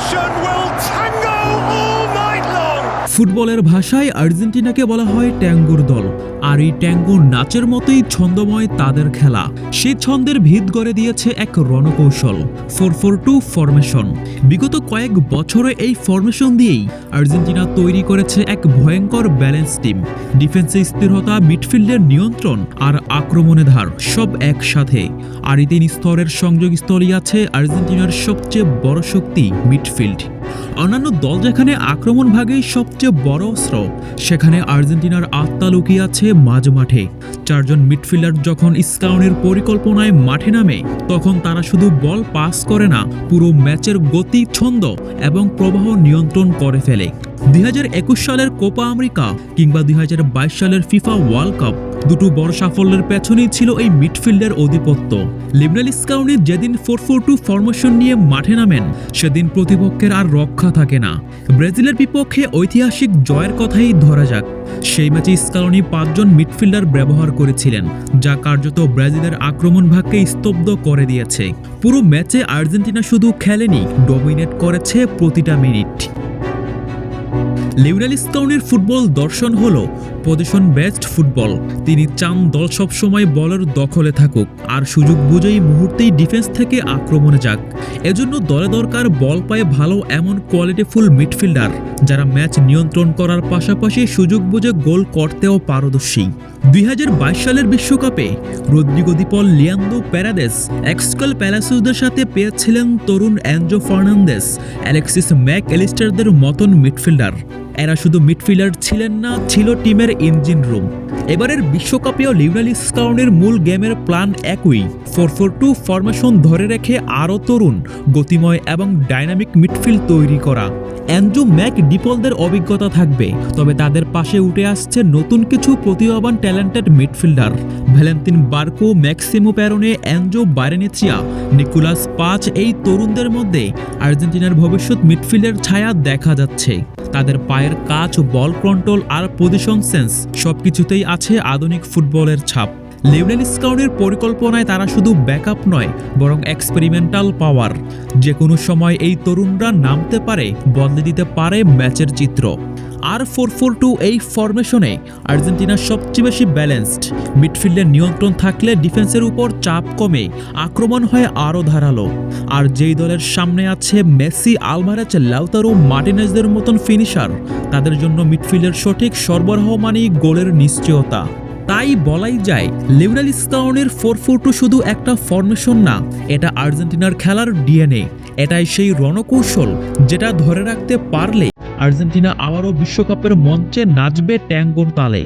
passion will tango all night long. ফুটবলের ভাষায় আর্জেন্টিনাকে বলা হয় ট্যাঙ্গোর দল, আর এই ট্যাঙ্গো নাচের মতোই ছন্দময় তাদের খেলা। সেই ছন্দের ভিত গড়ে দিয়েছে এক রণকৌশল 4-4-2 ফরমেশন। বিগত কয়েক বছরে এই ফরমেশন দিয়েই আর্জেন্টিনা তৈরি করেছে এক ভয়ঙ্কর ব্যালেন্স টিম। ডিফেন্সে স্থিরতা, মিডফিল্ডের নিয়ন্ত্রণ আর আক্রমণে ধার সব একসাথে। আর এই তিন স্তরের সংযোগস্থলই আছে আর্জেন্টিনার সবচেয়ে বড় শক্তি মিডফিল্ড। অন্যান্য দল যেখানে আক্রমণ ভাগেই সবচেয়ে বড় অস্ত্র, সেখানে আর্জেন্টিনার আত্মা লুকিয়ে আছে মাঝমাঠে। চারজন মিডফিল্ডার যখন স্কাউনির পরিকল্পনায় মাঠে নামে, তখন তারা শুধু বল পাস করে না, পুরো ম্যাচের গতি, ছন্দ এবং প্রবাহ নিয়ন্ত্রণ করে ফেলে। 2021 সালের কোপা আমেরিকা কিংবা 2022 সালের ফিফা ওয়ার্ল্ড কাপ, দুটো বড় সাফল্যের পেছনেই ছিল এই মিডফিল্ডের আধিপত্য। লিওনেল স্কালোনি যেদিন 4-4-2 ফরমেশন নিয়ে মাঠে নামেন, সেদিন প্রতিপক্ষের আর রক্ষা থাকে না। ব্রাজিলের বিপক্ষে ঐতিহাসিক জয়ের কথাই ধরা যাক। সেই ম্যাচে স্কালোনি 5 জন মিডফিল্ডার ব্যবহার করেছিলেন, যা কার্যত ব্রাজিলের আক্রমণ ভাগকে স্তব্ধ করে দিয়েছে। পুরো ম্যাচে আর্জেন্টিনা শুধু খেলেনি, ডমিনেট করেছে প্রতিটা মিনিট। লিওনেল স্কালোনির ফুটবল দর্শন হলো পজিশন বেসড ফুটবল। তিনি চান দল সবসময় বলের দখলে থাকুক আর সুযোগ বুঝেই মুহূর্তেই ডিফেন্স থেকে আক্রমণে যাক। এজন্য দলে দরকার বল পায়ে ভালো এমন কোয়ালিটিফুল মিডফিল্ডার, যারা ম্যাচ নিয়ন্ত্রণ করার পাশাপাশি সুযোগ বুঝে গোল করতেও পারদর্শী। 2022 সালের বিশ্বকাপে রদ্রিগো দি পল, লিয়ান্দ্রো প্যারাদেস, এক্সকাল প্যালাসিওসদের সাথে পেয়েছিলেন তরুণ এনজো ফার্নান্দেস, অ্যালেক্সিস ম্যাক অ্যালিস্টারদের মতন মিডফিল্ডার। এরা শুধু মিডফিল্ডার ছিলেন না, ছিল টিমের ইঞ্জিন রুম। এবারের বিশ্বকাপেও লিওনেল স্কালোনির মূল গেমের প্ল্যান একই, 4-4-2 ফরমেশন ধরে রেখে আরও তরুণ, গতিময় এবং ডাইনামিক মিডফিল্ড তৈরি করা। এনজো ম্যাক ডিপলদের অভিজ্ঞতা থাকবে, তবে তাদের পাশে উঠে আসছে নতুন কিছু প্রতিভাবান talented midfielder. Valentin Barco, Maximo Perrone, Enzo Barrenechea, Nicolas Paz, এই তরুণদের মধ্যে আর্জেন্টিনার ভবিষ্যৎ মিডফিল্ডের ছায়া দেখা যাচ্ছে। তাদের পায়ের কাজ, বল কন্ট্রোল আর পজিশন সেন্স সবকিছুতেই আছে আধুনিক ফুটবলের ছাপ। লিওনেল স্কালোনির পরিকল্পনায় তারা শুধু ব্যাকআপ নয়, বরং এক্সপেরিমেন্টাল পাওয়ার। যে কোনো সময় এই তরুণরা নামতে পারে, বদলে দিতে পারে ম্যাচের চিত্র। আর 4-4-2 এই ফরমেশনে আর্জেন্টিনা সবচেয়ে বেশি ব্যালেন্সড। মিডফিল্ডের নিয়ন্ত্রণ থাকলে ডিফেন্সের উপর চাপ কমে, আক্রমণ হয় আরও ধারালো। আর যেই দলের সামনে আছে মেসি, আলভারেজ, লাউতারো মার্টিনেজদের মতন ফিনিশার, তাদের জন্য মিডফিল্ডের সঠিক সরবরাহ মানেই গোলের নিশ্চয়তা। তাই বলাই যায় লিওনেল স্কালোনির 4-4-2 শুধু একটা ফরমেশন না, এটা আর্জেন্টিনার খেলার ডিএনএ। এটাই সেই রণকৌশল যেটা ধরে রাখতে পারলে আর্জেন্টিনা আবারও বিশ্বকাপের মঞ্চে নাচবে ট্যাঙ্গোর তালে।